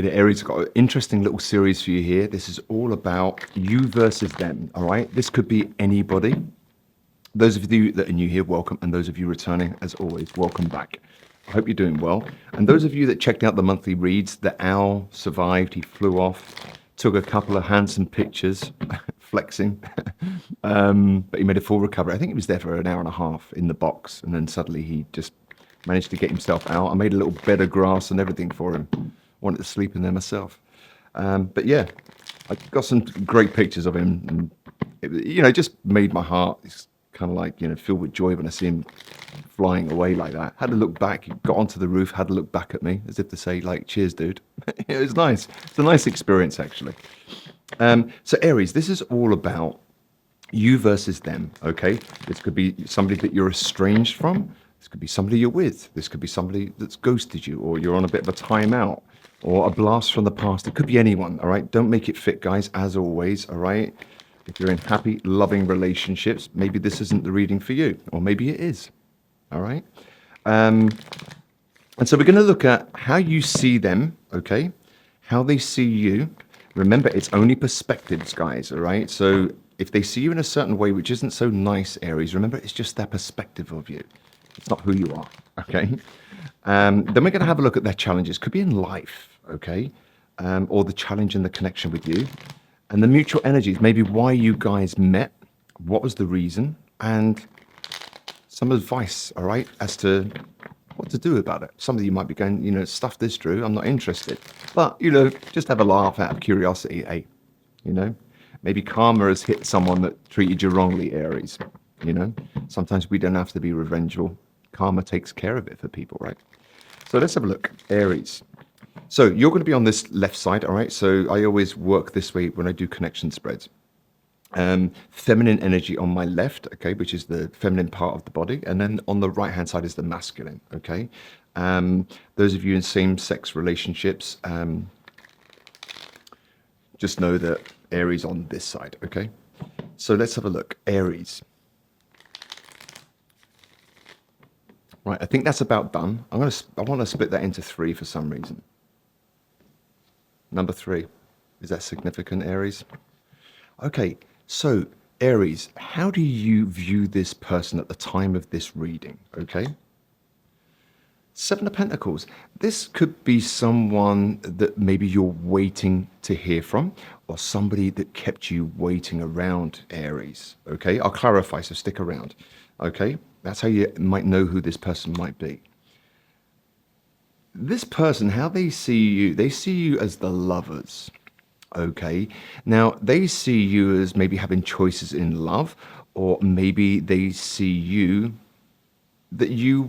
Hey there, Aries. I've got an interesting little series for you here. This is all about you versus them, all right? This could be anybody. Those of you that are new here, welcome. And those of you returning, as always, welcome back. I hope you're doing well. And those of you that checked out the monthly reads, the owl survived. He flew off, took a couple of handsome pictures, flexing. But he made a full recovery. I think he was there for an hour and a half in the box. And then suddenly he just managed to get himself out. I made a little bed of grass and everything for him. Wanted to sleep in there myself. But yeah, I got some great pictures of him. And it just made my heart kind of like, filled with joy when I see him flying away like that. Had to look back, he got onto the roof, had to look back at me as if to say, like, cheers, dude. It was nice. It's a nice experience, actually. So Aries, this is all about you versus them, okay? This could be somebody that you're estranged from. This could be somebody you're with. This could be somebody that's ghosted you, or you're on a bit of a timeout, or a blast from the past. It could be anyone, all right? Don't make it fit, guys, as always, all right? If you're in happy, loving relationships, maybe this isn't the reading for you, or maybe it is, all right? And so we're going to look at how you see them, okay? How they see you. Remember, it's only perspectives, guys, all right? So if they see you in a certain way, which isn't so nice, Aries, remember, it's just their perspective of you. It's not who you are, okay? Then we're going to have a look at their challenges. Could be in life, okay? Or the challenge and the connection with you. And the mutual energies, maybe why you guys met, what was the reason, and some advice, all right, as to what to do about it. Some of you might be going, stuff this, Drew, I'm not interested. But, just have a laugh out of curiosity, Maybe karma has hit someone that treated you wrongly, Aries, Sometimes we don't have to be revengeful. Karma takes care of it for people, right? So let's have a look. Aries. So you're going to be on this left side, all right? So I always work this way when I do connection spreads. Feminine energy on my left, okay, which is the feminine part of the body. And then on the right-hand side is the masculine, okay? Those of you in same-sex relationships, just know that Aries on this side, okay? So let's have a look. Aries. Right, I think that's about done. I want to split that into 3 for some reason. Number 3. Is that significant, Aries? Okay, so Aries, how do you view this person at the time of this reading? Okay. 7 of Pentacles. This could be someone that maybe you're waiting to hear from, or somebody that kept you waiting around, Aries. Okay, I'll clarify, so stick around. Okay, that's how you might know who this person might be. This person, how they see you as the lovers. Okay, now they see you as maybe having choices in love, or maybe they see you that you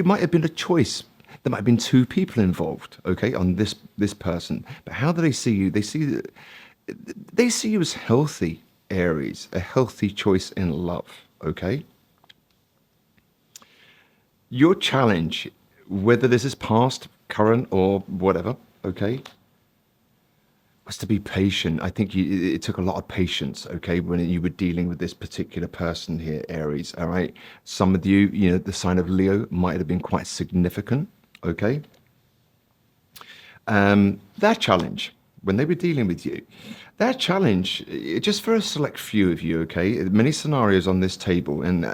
might have been a choice. There might have been 2 people involved, okay, on this person. But how do they see you? They see you as healthy, Aries, a healthy choice in love, okay? Your challenge, whether this is past, current, or whatever, okay, was to be patient. I think it took a lot of patience, okay, when you were dealing with this particular person here, Aries, all right? Some of you, the sign of Leo might have been quite significant, okay? That challenge, when they were dealing with you, that challenge, just for a select few of you, okay, many scenarios on this table, and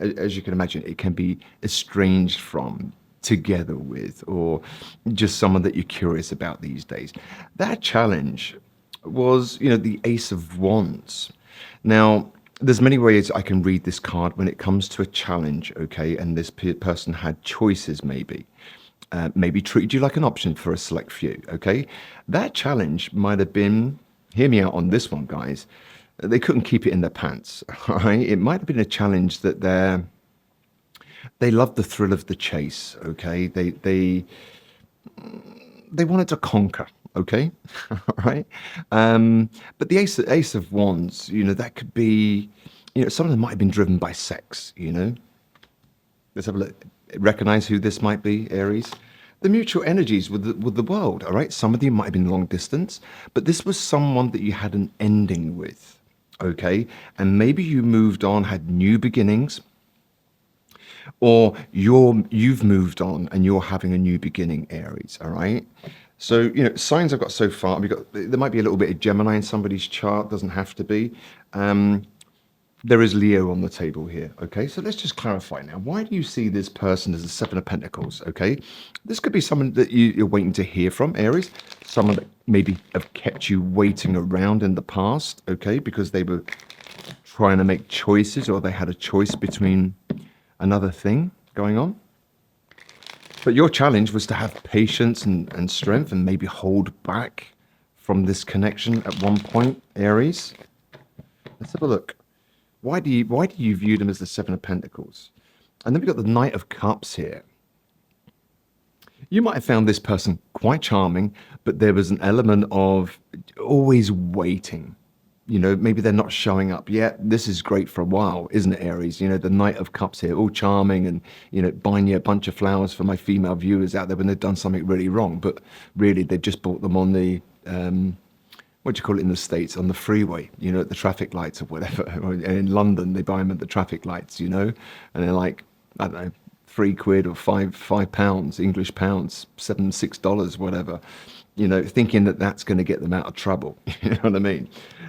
as you can imagine, it can be estranged from, together with, or just someone that you're curious about these days. That challenge was, the Ace of Wands. Now, there's many ways I can read this card when it comes to a challenge, okay, and this person had choices maybe. Maybe treated you like an option for a select few, okay? That challenge might have been, hear me out on this one, guys, they couldn't keep it in their pants, all right? It might have been a challenge that they loved the thrill of the chase, okay? They wanted to conquer, okay? All right? But the Ace of Wands, that could be, some of them might have been driven by sex, Let's have a look. Recognize who this might be, Aries. The mutual energies with the world, all right? Some of you might have been long distance, but this was someone that you had an ending with, okay? And maybe you moved on, had new beginnings, or you've moved on and you're having a new beginning, Aries, all right? So, signs I've got so far, there might be a little bit of Gemini in somebody's chart, doesn't have to be. Um, there is Leo on the table here. Okay, so let's just clarify now. Why do you see this person as the Seven of Pentacles? Okay, this could be someone that you're waiting to hear from, Aries. Someone that maybe have kept you waiting around in the past. Okay, because they were trying to make choices, or they had a choice between another thing going on. But your challenge was to have patience and strength and maybe hold back from this connection at one point, Aries. Let's have a look. Why do you view them as the Seven of Pentacles? And then we've got the Knight of Cups here. You might have found this person quite charming, but there was an element of always waiting. Maybe they're not showing up yet. This is great for a while, isn't it, Aries? The Knight of Cups here, all charming and, buying you a bunch of flowers for my female viewers out there when they've done something really wrong. But really, they've just bought them on the, what do you call it in the States, on the freeway, at the traffic lights or whatever. And in London, they buy them at the traffic lights, and they're like, I don't know, £3 or £5, English pounds, $6, whatever, thinking that that's going to get them out of trouble. You know what I mean?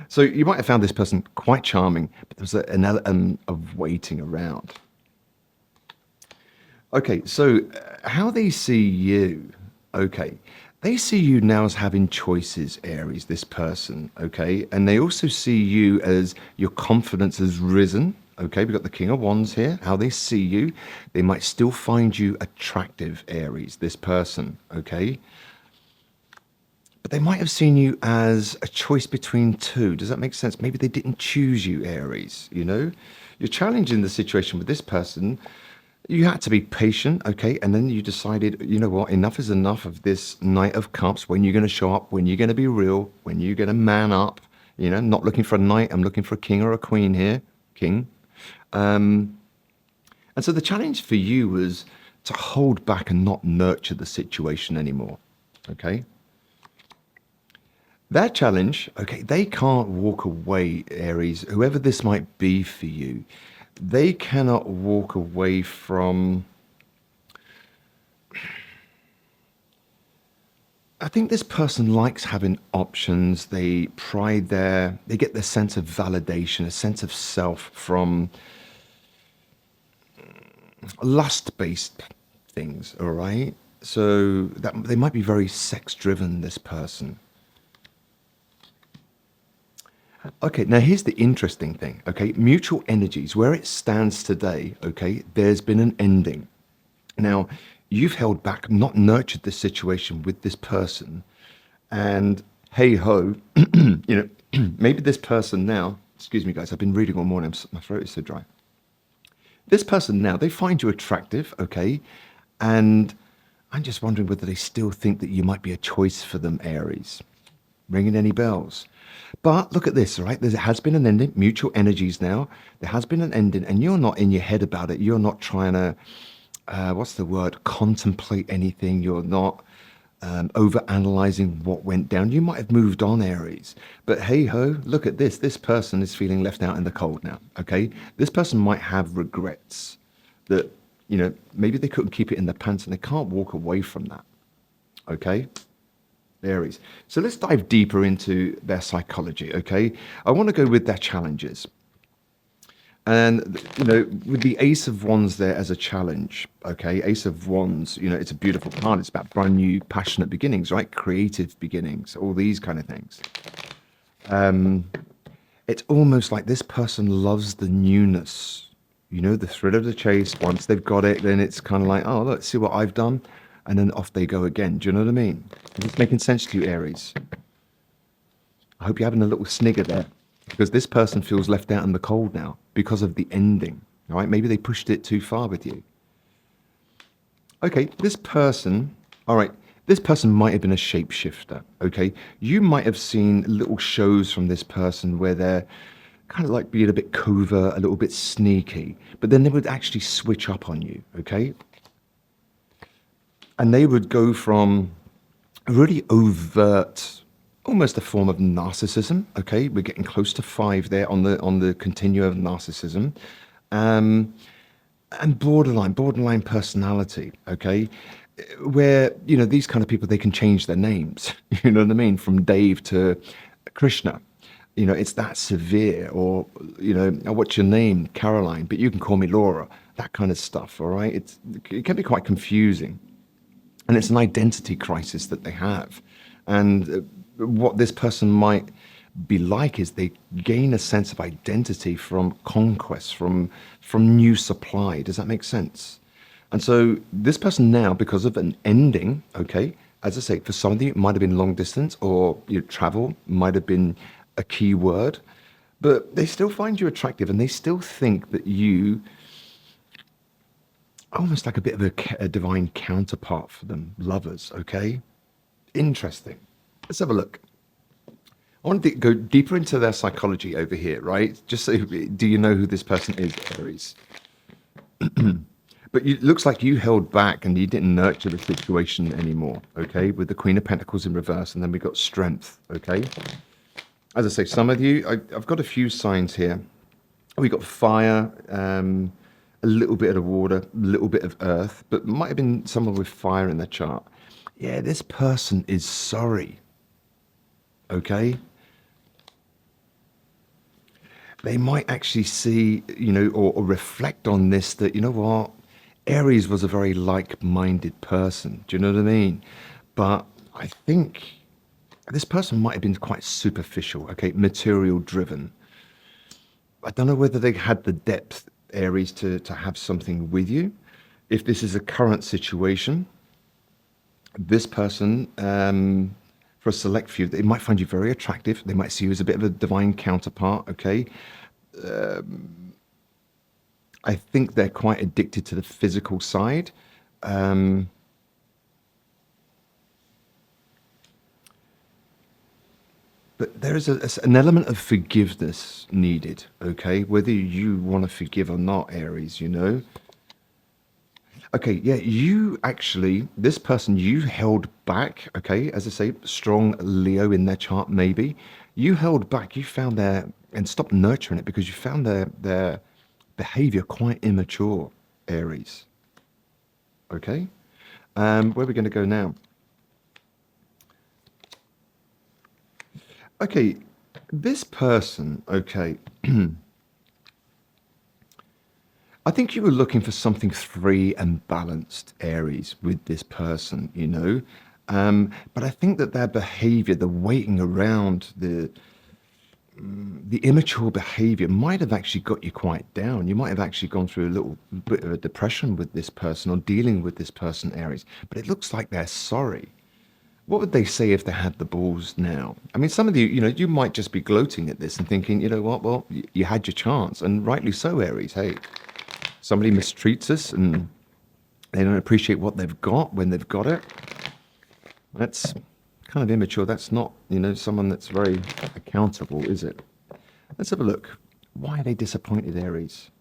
So you might have found this person quite charming, but there's an element of waiting around. Okay, so how they see you, okay, they see you now as having choices, Aries, this person, okay? And they also see you as your confidence has risen, okay? We've got the King of Wands here. How they see you, they might still find you attractive, Aries, this person, okay? But they might have seen you as a choice between two. Does that make sense? Maybe they didn't choose you, Aries, You're challenging the situation with this person. You had to be patient, okay? And then you decided, you know what, enough is enough of this Knight of Cups. When you're going to show up, when you're going to be real, when you're going to man up, not looking for a knight, I'm looking for a king or a queen here, king. And so the challenge for you was to hold back and not nurture the situation anymore, okay? That challenge, okay, they can't walk away, Aries, whoever this might be for you. They cannot walk away from, I think this person likes having options. They get their sense of validation, a sense of self from lust-based things, all right? So that they might be very sex-driven, this person. Okay, now here's the interesting thing, okay? Mutual energies, where it stands today, okay, there's been an ending. Now, you've held back, not nurtured this situation with this person, and hey ho, maybe this person now, excuse me guys, I've been reading all morning, my throat is so dry. This person now, they find you attractive, okay, and I'm just wondering whether they still think that you might be a choice for them, Aries. Ringing any bells? But look at this, right? There has been an ending, mutual energies now. There has been an ending, and you're not in your head about it. You're not trying to, what's the word, contemplate anything. You're not over-analyzing what went down. You might have moved on, Aries. But hey-ho, look at this. This person is feeling left out in the cold now, okay? This person might have regrets that, maybe they couldn't keep it in their pants and they can't walk away from that, okay? Aries. So let's dive deeper into their psychology, okay? I want to go with their challenges. And, with the Ace of Wands there as a challenge, okay? Ace of Wands, it's a beautiful card. It's about brand new, passionate beginnings, right? Creative beginnings, all these kind of things. It's almost like this person loves the newness, the thrill of the chase. Once they've got it, then it's kind of like, oh, look, see what I've done. And then off they go again. Do you know what I mean? Is this making sense to you, Aries? I hope you're having a little snigger there, because this person feels left out in the cold now because of the ending. All right, maybe they pushed it too far with you. Okay, this person, all right, this person might have been a shapeshifter, okay? You might have seen little shows from this person where they're kind of like being a bit covert, a little bit sneaky, but then they would actually switch up on you, okay? And they would go from really overt, almost a form of narcissism. Okay, we're getting close to 5 there on the continuum of narcissism, and borderline personality. Okay, where, these kind of people, they can change their names, you know what I mean? From Dave to Krishna. It's that severe. Or, "Oh, what's your name? Caroline, but you can call me Laura." That kind of stuff, all right? It can be quite confusing. And it's an identity crisis that they have. And what this person might be like is they gain a sense of identity from conquest, from new supply. Does that make sense? And so this person now, because of an ending, okay, as I say, for some of you, it might have been long distance, or travel might have been a key word, but they still find you attractive, and they still think that you almost like a bit of a divine counterpart for them, lovers, okay? Interesting. Let's have a look. I want to go deeper into their psychology over here, right? Just so, do you know who this person is, Aries? But it looks like you held back and you didn't nurture the situation anymore, okay? With the Queen of Pentacles in reverse, and then we got Strength, okay? As I say, some of you, I've got a few signs here. We got Fire, a little bit of water, a little bit of earth, but might have been someone with fire in their chart. Yeah, this person is sorry, okay? They might actually see, or reflect on this, that, you know what, Aries was a very like-minded person. Do you know what I mean? But I think this person might have been quite superficial, okay, material driven. I don't know whether they had the depth, Aries, to have something with you. If this is a current situation, this person, for a select few, they might find you very attractive. They might see you as a bit of a divine counterpart, okay? I think they're quite addicted to the physical side. But there is an element of forgiveness needed, okay? Whether you want to forgive or not, Aries, Okay, yeah, you actually, this person, you held back, okay? As I say, strong Leo in their chart, maybe. You held back, you found and stopped nurturing it because you found their behavior quite immature, Aries, okay? Where are we going to go now? Okay, this person, okay, I think you were looking for something free and balanced, Aries, with this person, But I think that their behavior, the waiting around, the immature behavior might have actually got you quite down. You might have actually gone through a little bit of a depression with this person, or dealing with this person, Aries. But it looks like they're sorry. What would they say if they had the balls now? I mean, some of you, you might just be gloating at this and thinking, you know what, well, you had your chance, and rightly so, Aries. Hey, somebody mistreats us and they don't appreciate what they've got when they've got it. That's kind of immature. That's not, someone that's very accountable, is it? Let's have a look. Why are they disappointed, Aries?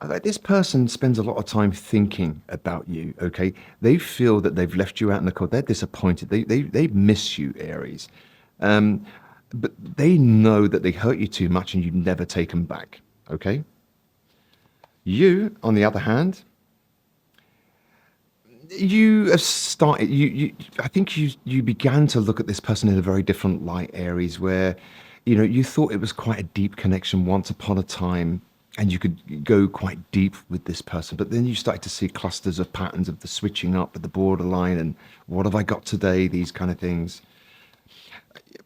Like, this person spends a lot of time thinking about you, okay? They feel that they've left you out in the cold. They're disappointed. They miss you, Aries. But they know that they hurt you too much and you never take them back, okay? You, on the other hand, you have started, I think you began to look at this person in a very different light, Aries, where, you thought it was quite a deep connection once upon a time, and you could go quite deep with this person. But then you started to see clusters of patterns of the switching up at the borderline, and what have I got today? These kind of things.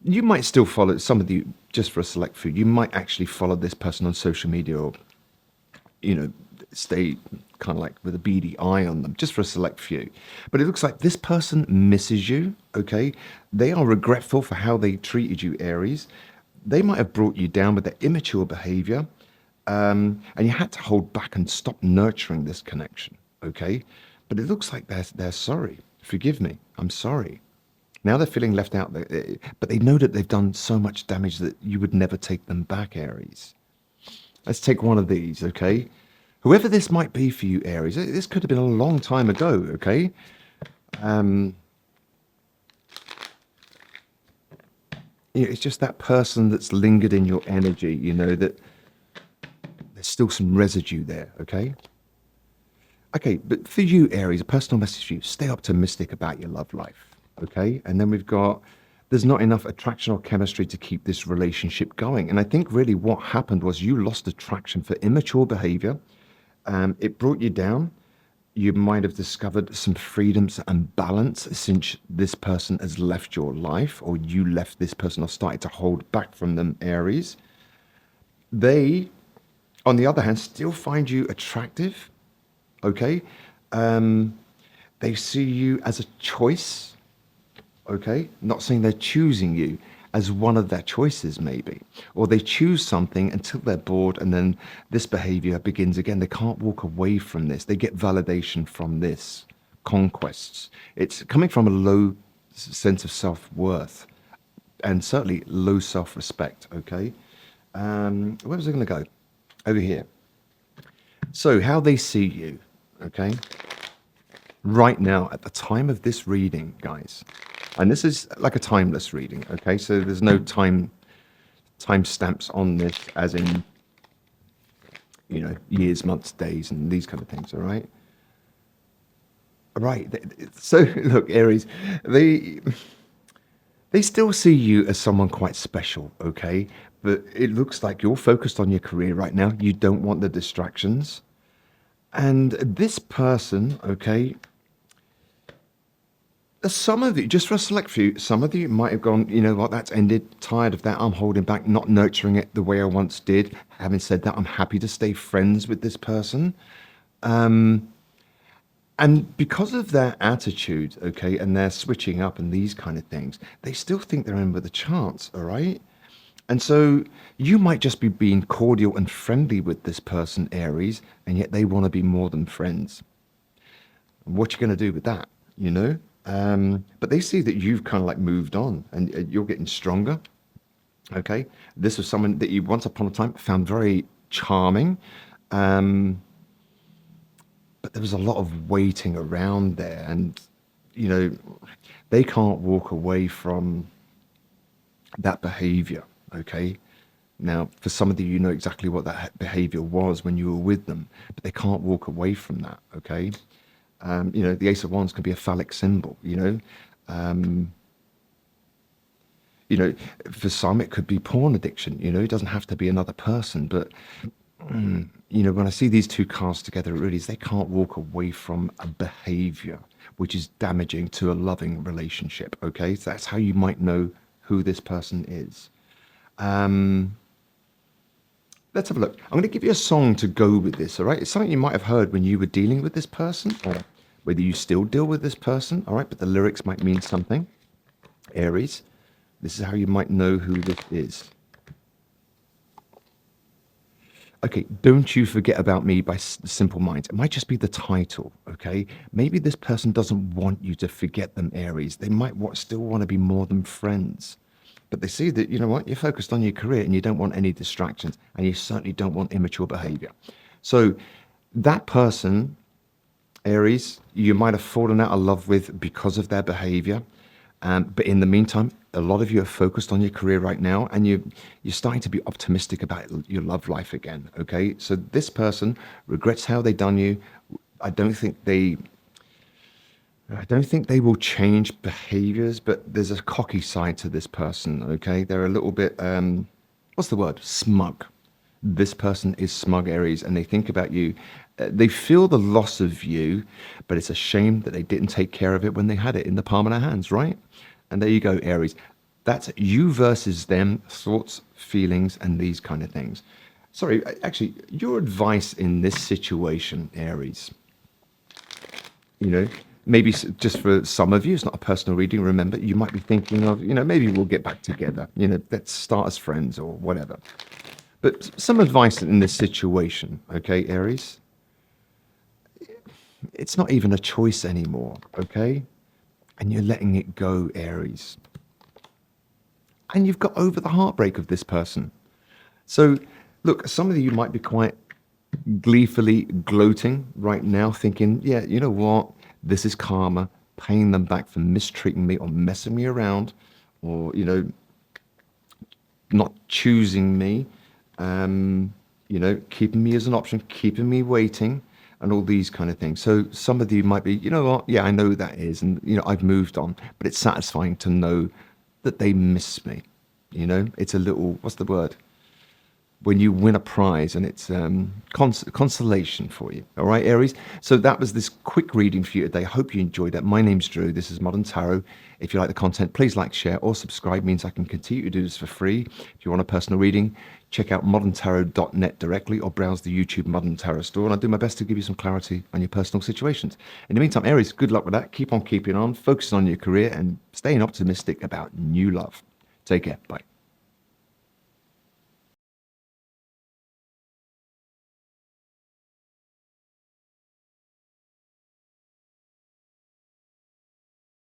You might still follow some of you, just for a select few. You might actually follow this person on social media, or, stay kind of like with a beady eye on them, just for a select few. But it looks like this person misses you, okay? They are regretful for how they treated you, Aries. They might have brought you down with their immature behavior. And you had to hold back and stop nurturing this connection, okay? But it looks like they're sorry. Forgive me, I'm sorry. Now they're feeling left out, but they know that they've done so much damage that you would never take them back, Aries. Let's take one of these, okay? Whoever this might be for you, Aries, this could have been a long time ago, okay? It's just that person that's lingered in your energy, that there's still some residue there, okay? Okay, but for you, Aries, a personal message for you: stay optimistic about your love life. Okay, and then we've got there's not enough attraction or chemistry to keep this relationship going. And I think really what happened was you lost attraction for immature behavior. It brought you down. You might have discovered some freedoms and balance since this person has left your life, or you left this person or started to hold back from them, Aries. They, on the other hand, still find you attractive. Okay. Um, they see you as a choice. Okay. Not saying they're choosing you as one of their choices, maybe. Or they choose something until they're bored and then this behavior begins again. They can't walk away from this. They get validation from this. Conquests. It's coming from a low sense of self worth and certainly low self respect. Okay. Where was I going to go? Over here. So, how they see you, okay, right now at the time of this reading, guys, and this is like a timeless reading, okay, so there's no time stamps on this, as in, years, months, days, and these kind of things, all right? Right. So, look, Aries, they still see you as someone quite special, okay? But it looks like you're focused on your career right now. You don't want the distractions. And this person, okay, some of you, just for a select few, some of you might have gone, you know what, that's ended, tired of that, I'm holding back, not nurturing it the way I once did. Having said that, I'm happy to stay friends with this person. And because of their attitude, okay, and their switching up and these kind of things, they still think they're in with a chance, all right? And so you might just be being cordial and friendly with this person, Aries, and yet they want to be more than friends. What you going to do with that, you know? But they see that you've kind of like moved on and you're getting stronger, okay? This was someone that you once upon a time found very charming. But there was a lot of waiting around there, and you know they can't walk away from that behavior. Okay, now for some of you, you know exactly what that behavior was when you were with them, but they can't walk away from that. Okay, the Ace of Wands can be a phallic symbol. You know, for some it could be porn addiction. It doesn't have to be another person, but when I see these two cards together, it really is they can't walk away from a behavior which is damaging to a loving relationship. Okay, so that's how you might know who this person is. Let's have a look. I'm going to give you a song to go with this. All right, it's something you might have heard when you were dealing with this person, or whether you still deal with this person. All right, but the lyrics might mean something. Aries, this is how you might know who this is. Okay, Don't You Forget About Me by Simple Minds. It might just be the title, okay? Maybe this person doesn't want you to forget them, Aries. They might still want to be more than friends. But they see that, you know what, you're focused on your career and you don't want any distractions, and you certainly don't want immature behavior. So that person, Aries, you might have fallen out of love with because of their behavior. But in the meantime, a lot of you are focused on your career right now, and you're starting to be optimistic about your love life again. Okay, so this person regrets how they done you. I don't think they will change behaviors, but there's a cocky side to this person. Okay, they're a little bit what's the word? Smug. This person is smug, Aries, and they think about you. They feel the loss of you, but it's a shame that they didn't take care of it when they had it in the palm of their hands, right? And there you go, Aries. That's you versus them, thoughts, feelings, and these kind of things. Sorry, actually, your advice in this situation, Aries, maybe just for some of you, it's not a personal reading. Remember, you might be thinking of, maybe we'll get back together. Let's start as friends or whatever. But some advice in this situation, okay, Aries? It's not even a choice anymore, okay? And you're letting it go, Aries. And you've got over the heartbreak of this person. So, look, some of you might be quite gleefully gloating right now, thinking, yeah, you know what? This is karma, paying them back for mistreating me or messing me around, or, not choosing me, keeping me as an option, keeping me waiting. and all these kind of things. So some of you might be, you know what, yeah, I know who that is, and I've moved on, but it's satisfying to know that they miss me. It's a little, what's the word? When you win a prize, and it's consolation for you. All right, Aries? So that was this quick reading for you today. Hope you enjoyed that. My name's Drew. This is Modern Tarot. If you like the content, please like, share, or subscribe. Means I can continue to do this for free. If you want a personal reading, check out moderntarot.net directly, or browse the YouTube Modern Tarot store, and I'll do my best to give you some clarity on your personal situations. In the meantime, Aries, good luck with that. Keep on keeping on, focusing on your career, and staying optimistic about new love. Take care. Bye.